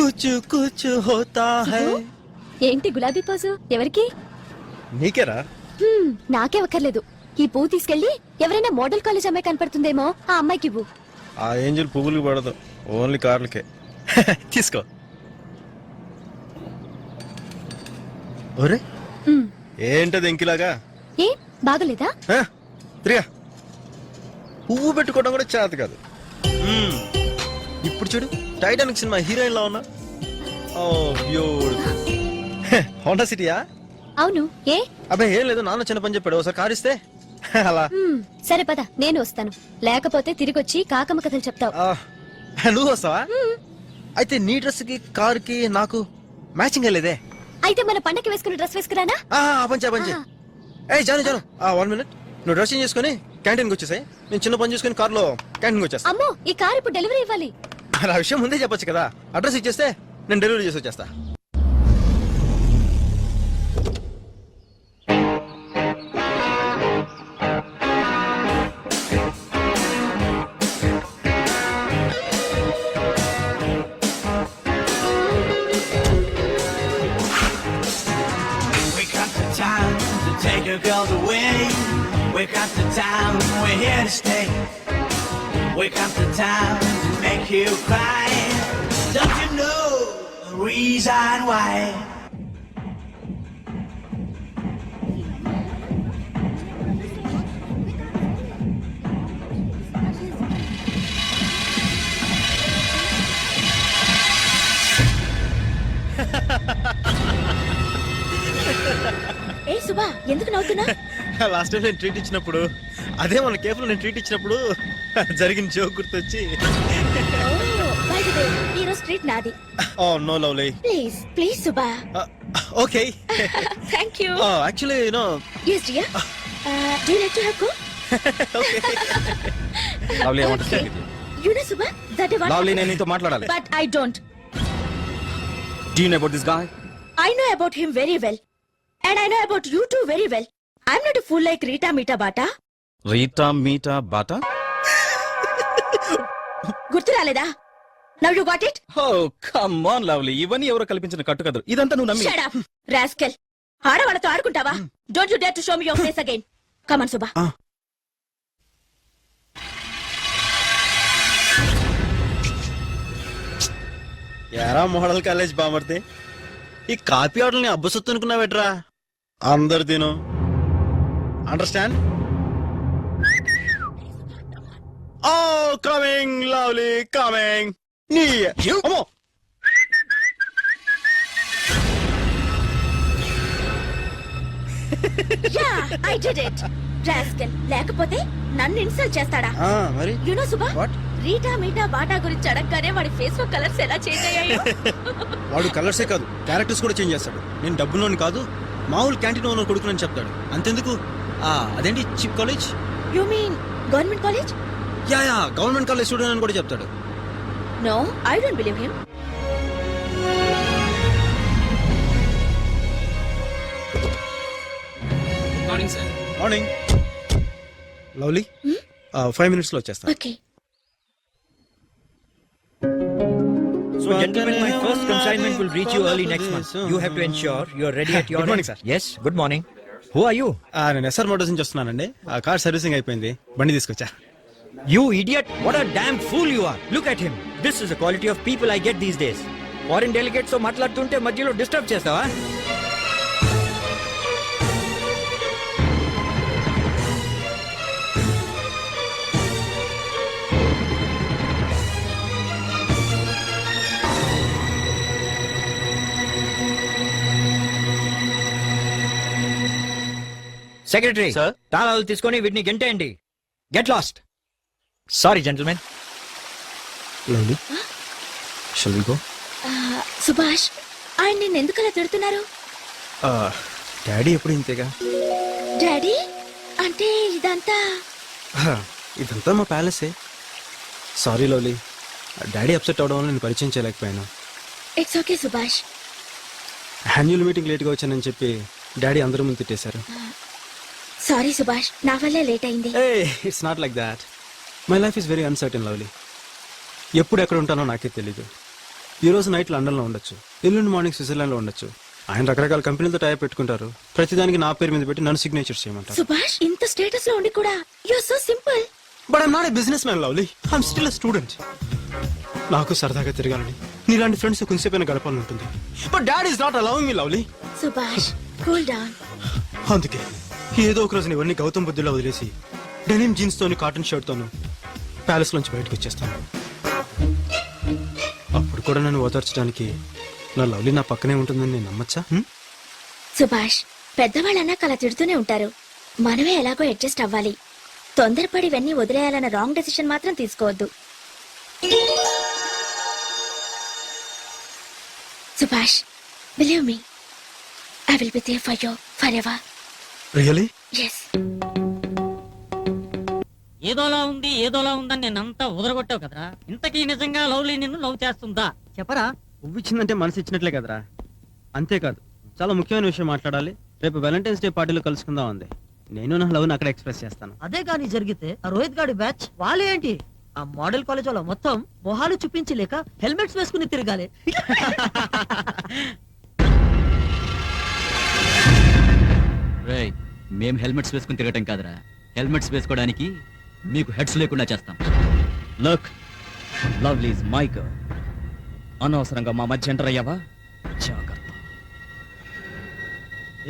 कुछ कुछ होता है ఏంటి గులాబీ పోజు ఎవరికి? నీకేరా నాకే ఒక్కర్లేదు. ఈ పువ్వు తీసుకెళ్లి ఎవరైనా మోడల్ కాలేజ్ అమ్మాయి కనపడుతుందేమో ఆ అమ్మాయికి ఇవ్వు. ఆ ఏంజల్ పువ్వులు పడదు, ఓన్లీ కార్లకే. తీసుకో. ఒరే ఏంటది ఎంకిలాగా? ఏ బాగలేదా? తిరిగా పువ్వు పెట్టుకోవడం కూడా చేత కాదు. ఇప్పుడు చూడు టైటానిక్ సినిమా హీరోయిన్ లా ఉన్నా. హోండా సిటీయా? అవును. ఏ అబ్బాయి ఏం లేదు, నాన్న చిన్న పని చెప్పాడు, ఒకసారి కారు ఇస్తే అలా. సరే పద, నేను వస్తాను. లేకపోతే తిరిగి వచ్చి కాకమ్మ కథలు చెప్తావు. నువ్వు వస్తావా? అయితే నీ డ్రెస్ కి కార్ కి నాకు మ్యాచింగ్ లేదే. అయితే మన పండగకి వేసుకున్న డ్రెస్ వేసుకురానా? పంచే. ఏ జాను 1 మినిట్. నువ్వు డ్రెస్ చేంజ్ చేసుకుని క్యాంటీన్కి వచ్చేసాయి. నేను చిన్న పని చేసుకుని కార్లో క్యాంటీన్కి వచ్చేస్తా. అమ్మో, ఈ కార్ ఇప్పుడు డెలివరీ ఇవ్వాలి. ఆ విషయం ముందే చెప్పొచ్చు కదా. అడ్రస్ ఇచ్చేస్తే నేను డెలివరీ చేసి వచ్చేస్తా. Take your girls away. We got the town, we're here to stay. We got the town to make you cry. Don't you know the reason why? ఏ సుబా, ఎందుకు నవ్వుతున్నా? లాస్ట్ టైం నేను ట్రీట్ ఇచ్చినప్పుడు, అదే మన కేఫ్లో నేను ట్రీట్ ఇచ్చినప్పుడు జరిగిన జోక్ గుర్తొచ్చి. ఈ రోజు ట్రీట్ నాది. No lovely, please please Suba. Okay. Thank you. Actually no. yes dear. Do you like to have go? Okay. Lovely, I want to speak with you. You know Suba, that is what. Lovely, నేను నీతో మాట్లాడాలి. But I don't. Do you know about this guy? I know about him very well. And I know about you too very well. I'm not a fool like Rita Meeta Bata. Rita Meeta Bata? గుర్తు రాలేదా? Now you got it? Oh, come on, lovely. ఇవన్నీ ఎవరో కల్పించిన కట్టుకథలు. ఇదంతా నువ్వు నమ్మి. Shut up, rascal. ఆడవాళ్ళతో ఆడుకుంటావా? Don't you dare to show me your face again. Come on, Suba. Yaara model college బామర్ది, ఈ కాపీ ఆటల్ని అబ్బసొత్తు అనుకున్నావేట్రా? అందరు తిను. అండర్స్టాండ్? ఓ కమింగ్ లవ్లీ, కమింగ్. నీ అమ్మో, Yeah, I did it. Rascal. లేకపోతే నన్ను ఇన్సల్ట్ చేస్తాడా? మరి You know Suba? What? Rita Meeta Bata గురించి అడగగానే వాడి ఫేస్ లో కలర్స్ ఎలా చేంజ్ అయ్యాయో. వాడు కలర్సే కాదు, క్యారెక్టర్స్ కూడా చేంజ్ చేస్తాడు. నేను డబ్బులోని కాదు, మామూలు క్యాంటీన్ ఓనర్ కొడుకునని చెప్తాడు. అంతెందుకు, అదేంటి chip college? You mean government college? Yeah government college student అని కూడా చెప్తాడు. No, I don't believe him. Morning sir. Morning. Lovely, 5 minutes లో వచ్చేస్తా. Okay. So gentlemen, my first consignment will reach you early next month. You have to ensure you are ready at your Good morning, end. sir. Yes, good morning. Who are you? నేను SR Motors నుంచి వస్తున్నానండి. ఆ car servicing అయిపోయింది, బండి తీసుకొచ్చా. You idiot! What a damn fool you are! Look at him. This is the quality of people I get these days. Foreign delegates తో మాట్లాడుతుంటే మధ్యలో డిస్టర్బ్ చేస్తావా? సెక్రటరీ సార్, తాళాలు తీసుకొని వీటిని గెంటేయండి. Get lost. Sorry gentlemen. Lovely, shall we go? Subhash, ఆయన నిన్ను ఎందుకలా తిడుతున్నారు? డాడీ ఎప్పుడు ఇంతేగా. డాడీ అంటే ఇదంతా? ఇదంతా మా ప్యాలెసే. సారీ లవ్లీ, డాడీ అప్సెట్ అవడం వల్ల నేను పరిచయం చేయలేకపోయాను. It's okay Subhash. Annual meeting లేట్గా వచ్చానని చెప్పి డాడీ అందరూ ముందు తిట్టేశారు. సారీ సుభాష్, నా వల్లే లేట్ అయింది. It's not like that. My life is very uncertain lovely. ఎప్పుడు ఎక్కడ ఉంటానో నాకే తెలీదు. ఈ రోజు నైట్ లండన్లో ఉండొచ్చు, ఎల్లుండి మార్నింగ్ స్విట్జర్లాండ్లో ఉండొచ్చు. ఆయన రకరకాల కంపెనీలతో టైప్ పెట్టుకుంటారు. ప్రతిదానికి నా పేరు మీద పెట్టి నన్ను సిగ్నేచర్ చేయమంటారు. సుభాష్ ఇంత స్టేటస్ లో ఉండి కూడా you so simple. But I'm not a business man lovely, I'm still a student. నాకు సరదాగా తిరగాలని, నీలాంటి ఫ్రెండ్స్ కొంచెంసేపైనా గడపాలని ఉంటుంది. But dad is not allowing me lovely. Subhash cool down. అందుకే ఏదో ఒక రోజు ఇవన్నీ గౌతమ్ బుద్ధుల్లో వదిలేసి డెనిమ్ జీన్స్ తోని కాటన్ షర్ట్ తోను ప్యాలెస్ నుంచి బయటకు వచ్చేస్తాను. అప్పుడు కూడా నన్ను ఓదార్చడానికి నా లవ్లీ నా పక్కనే ఉంటుందని నేను నమ్మచ్చా? సుభాష్ పెద్దవాళ్ళన్నా అలా తిడుతూనే ఉంటారు. మనమే ఎలాగో అడ్జస్ట్ అవ్వాలి. తొందరపడి ఇవన్నీ వదిలేయాలన్న రాంగ్ డెసిషన్ మాత్రం తీసుకోవద్దు. Subhash believe me, I will be there for you forever. Really? yes. ఏదోలా ఉందని నేనంతా ఉదరగొట్టావు కదరా. ఇంతకీ నిజంగా లవ్లీ నిన్ను లవ్ చేస్తుందా చెప్పరా? పువ్వు ఇచ్చిందంటే మనసు ఇచ్చినట్లే కదరా. అంతేకాదు, చాలా ముఖ్యమైన విషయం మాట్లాడాలి. రేపు వ్యాలంటైన్స్ డే పార్టీలో కలుసుకుందాం అంది. నేను నా లవ్ని అక్కడ ఎక్స్ప్రెస్ చేస్తాను. అదే కానీ జరిగితే ఆ రోహిత్ గాడి బ్యాచ్ వాళ్ళే ఏంటి ఆ మోడల్ కాలేజ్ వాళ్ళ మొత్తం మొహాలు చూపించలేక హెల్మెట్స్ వేసుకుని తిరగాలి. రేయ్, మేం హెల్మెట్స్ వేసుకుని తిరగటం కాదురా, హెల్మెట్స్ వేసుకోవడానికి మీకు హెడ్స్ లేకుండా చేస్తాం. Look, lovely is my girl. అనవసరంగా మా మధ్య ఎంటర్ అయ్యావా? జాగ్రత్త.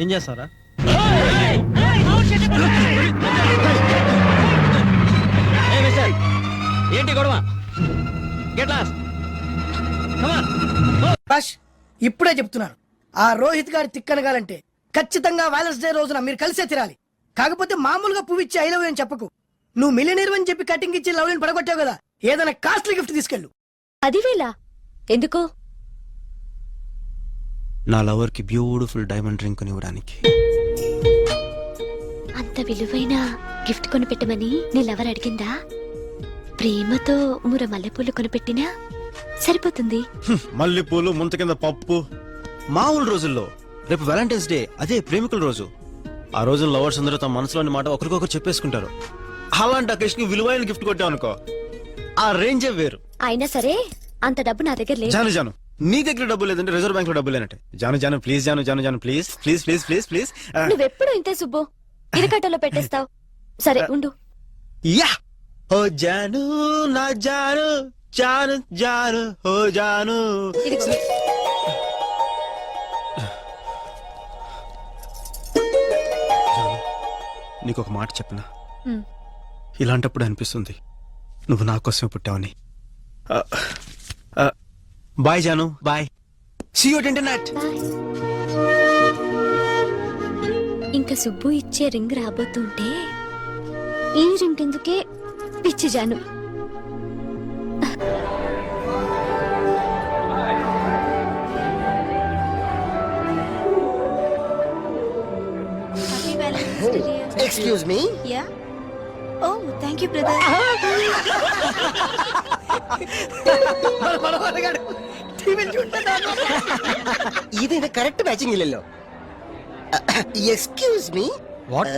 ఏం చేస్తారా? ఏంటి గొడవ? Get lost. బస్ ఇప్పుడే చెప్తున్నాను, ఆ రోహిత్ గారి తిక్కనగాలంటే ఖచ్చితంగా వ్యాలెన్స్ డే రోజున మీరు కలిసే తిరాలి. కాకపోతే మామూలుగా పువ్విచ్చి ఐ లవ్ యూ అని చెప్పకు. నువ్వు మిలియనీర్ అని చెప్పి కటింగ్ ఇచ్చి లవ్లీని పడగొట్టావు కదా, ఏదైనా కాస్ట్లీ గిఫ్ట్ తీసుకెళ్ళు. అది వేలా ఎందుకు? నా లవర్ కి బ్యూటిఫుల్ డైమండ్ రింగ్ కొని ఇవ్వడానికి. అంత విలువైన గిఫ్ట్ కొనిపెట్టమని నీ లవర్ అడిగిందా? ప్రేమతో మూర మల్లెపూలు కొనిపెట్టినా సరిపోతుంది. మల్లెపూలు, ముంత కింద పప్పు. మామూలు రోజుల్లో రేపు వ్యాలంటైన్స్ డే, అదే ప్రేమికుల రోజు. ఆ రోజు లవర్స్ అందరూ తమ మనసులోని మాట ఒకరికొకరు చెప్పేసుకుంటారు. అలాంటి అకేషన్ కి విలువైన గిఫ్ట్ కొట్టావు అనుకో, ఆ రేంజే వేరు. అయినా సరే అంత డబ్బు నా దగ్గర లేదు. జాను జాను, నీ దగ్గర డబ్బు లేదంటే రిజర్వ్ బ్యాంక్ లో డబ్బు లేనట్టే. జాను జాను ప్లీజ్, జాను జాను జాను please please please please please. నువ్వెప్పుడు ఇంతే సుబ్బు, ఇరకట్టలో పెట్టేస్తావు. సరే ఉండు. యా ఓ జాను నా జాను, జాను జాను ఓ జాను. ఇదిగో. నీకు ఒక మాట చెప్పనా? ఇలాంటప్పుడు అనిపిస్తుంది నువ్వు నా కోసమే పుట్టావని. Bye Janu, bye. See you internet. ఇంకా సుబ్బు ఇచ్చే రింగ్ రాబోతుంటే ఈ రింగ్ ఎందుకే పిచ్చి Janu. Excuse me. Yeah oh thank you brother. ఇదేనా కరెక్ట్ మ్యాచింగ్ ఇల్లు. Excuse me. వాట్?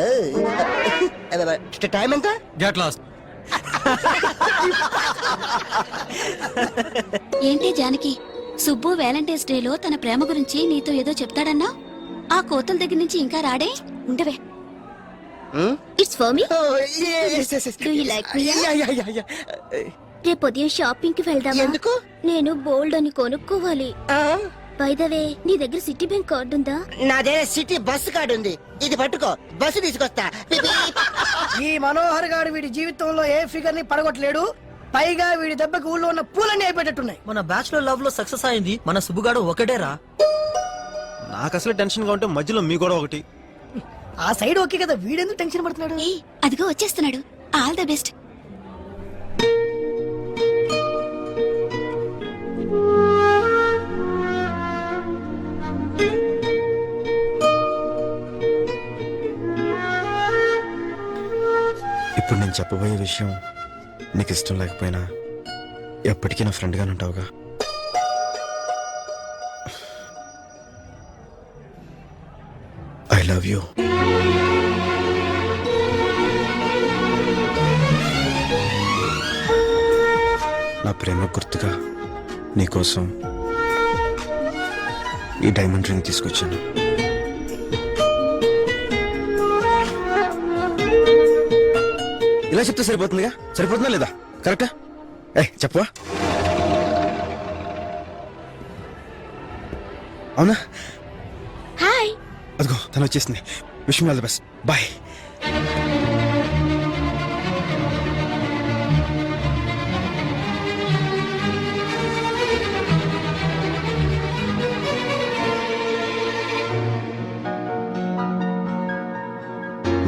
టైం ఎంత? Get lost. ఏంటి జానకి, సుబ్బు వ్యాలంటైన్స్ డే లో తన ప్రేమ గురించి నీతో ఏదో చెప్తాడన్నా? ఆ కోతల దగ్గర నుంచి ఇంకా రాడే? ఉండవే. It's for me. Do you like me? రేపు ఉదయం షాపింగ్ కి వెళ్దామా? ఎందుకు? నేను గోల్డ్ అని కొనుక్కోవాలి. బై ద వే, నీ దగ్గర సిటీ బ్యాంక్ కార్డు ఉందా? నా దగ్గర సిటీ బస్సు కార్డు ఉంది, ఇది పట్టుకో, బస్సు తీసుకొస్తా. ఈ మనోహర్ గారు వీడి జీవితంలో ఏ ఫిగర్ ని పడగొట్టలేడు. పైగా వీడి దెబ్బకి ఊళ్ళో ఉన్న పూలన్నీ అయిపోయేటట్టున్నాయి. మన బ్యాచులర్ లవ్ లో సక్సెస్ అయింది మన సుబ్బుగాడు ఒకటేరా. నాకు అసలు టెన్షన్ గా ఉంటే మధ్యలో మీ కూడా ఒకటి. ఆ సైడ్ ఓకే కదా, వీడెందుకు టెన్షన్ పడుతున్నాడు? అదిగో వచ్చేస్తున్నాడు. All the best. ఇప్పుడు నేను చెప్పబోయే విషయం నీకు ఇష్టం లేకపోయినా ఎప్పటికీ నా ఫ్రెండ్ గానే ఉంటావుగా. I love you. నా ప్రేమ గుర్తుగా నీకోసం ఈ డైమండ్ రింగ్ తీసుకొచ్చాను. ఇలా చెప్తే సరిపోతుందిగా? సరిపోతుందా లేదా? కరెక్టా? చెప్పవా? అవునా? హాయ్. అదిగో తను వచ్చేసింది. Wish me all the best. Bye.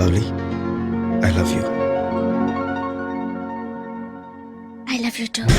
Lovely, I love you. I love you two.